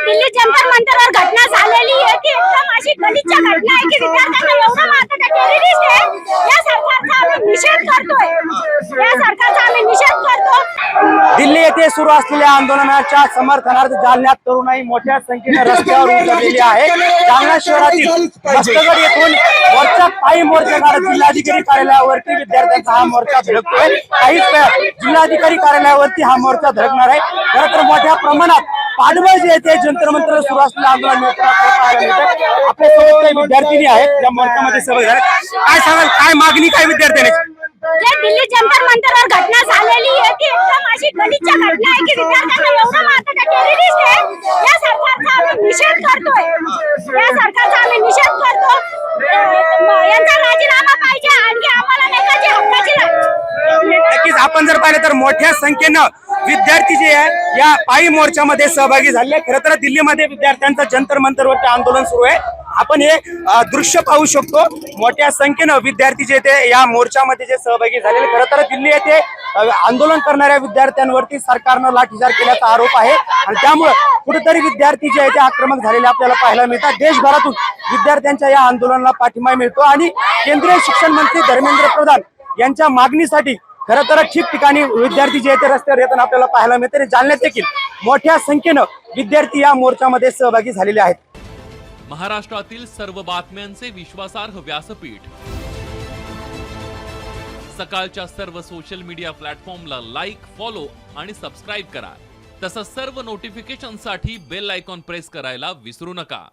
दिल्ली जंतर मंतरवर घटना झालेली आहे ती एकदम अशी गलिच्छ घटना आहे की विद्यार्थ्यांना एवढं मारतात. टेररिस्ट आहे. या सरकारचा आम्ही निषेध करतोय. या सरकारचा आम्ही निषेध करतो. दिल्ली येथे सुरू असलेल्या आंदोलनाच्या समर्थनार्थ जालन्यात तरुणाई मोठ्या संख्येने रस्त्यावर उतरलेली आहे. जालना शहरातील मस्तगड येथून मोर्चा पायी मोर्चा काढत जिल्हाधिकारी कार्यालयावरती विद्यार्थ्यांचा हा मोर्चा धडकतोय. काहीच जिल्हाधिकारी कार्यालयावरती हा मोर्चा धडकणार आहे. खरं तर मोठ्या प्रमाणात पाडवळ जे येथे जंतर मंतर सुरू असलेलं आंदोलन आपल्यासोबत काही विद्यार्थी आहेत त्या मोर्चामध्ये सहभागी झाले. काय सांगाल, काय मागणी काय विद्यार्थ्यांची? दिल्ली जंतर मंतरवर घटना झालेली आहे ती एकदम अशी गलिच्छ घटना आहे की विद्यार्थ्यांना एवढं मारतात. टेररिस्ट आहे. या सरकारचा आम्ही निषेध करतोय. या सरकारचा आम्ही निषेध करतो. यांचा राजीनामा पाहिजे आणि आम्हाला नाही का जी हक्काची नक्कीच आपण जर पाहिलं तर मोठ्या संख्येनं विद्यार्थी जे आहे या पायी मोर्चामध्ये सहभागी झाले. खरं तर दिल्लीमध्ये विद्यार्थ्यांचं जंतर मंतरवरती आंदोलन सुरू आहे. आपण हे दृश्य पाहू शकतो. मोठ्या संख्येनं विद्यार्थी जे ते या मोर्चामध्ये जे सहभागी झालेले. खरं तर दिल्ली येथे आंदोलन करणाऱ्या विद्यार्थ्यांवरती सरकारनं लाठीचार्ज केल्याचा आरोप आहे आणि त्यामुळे कुठेतरी विद्यार्थी जे आहे ते आक्रमक झालेले आपल्याला पाहायला मिळतात. देशभरातून विद्यार्थ्यांच्या या आंदोलनाला पाठिंबा मिळतो आणि केंद्रीय शिक्षण मंत्री धर्मेंद्र प्रधान यांच्या मागणीसाठी खरं तर ठिकठिकाणी विद्यार्थी जे ते रस्त्यावर येताना आपल्याला पाहायला मिळते. जालन्यात देखील मोठ्या संख्येनं विद्यार्थी या मोर्चामध्ये सहभागी झालेले आहेत. महाराष्ट्रातील सर्व बातम्यांचे विश्वासार्ह व्यासपीठ सकाळच्या सर्व सोशल मीडिया प्लॅटफॉर्मला लाईक, फॉलो आणि सबस्क्राईब करा. तसंच सर्व नोटिफिकेशनसाठी बेल आयकॉन प्रेस करायला विसरू नका.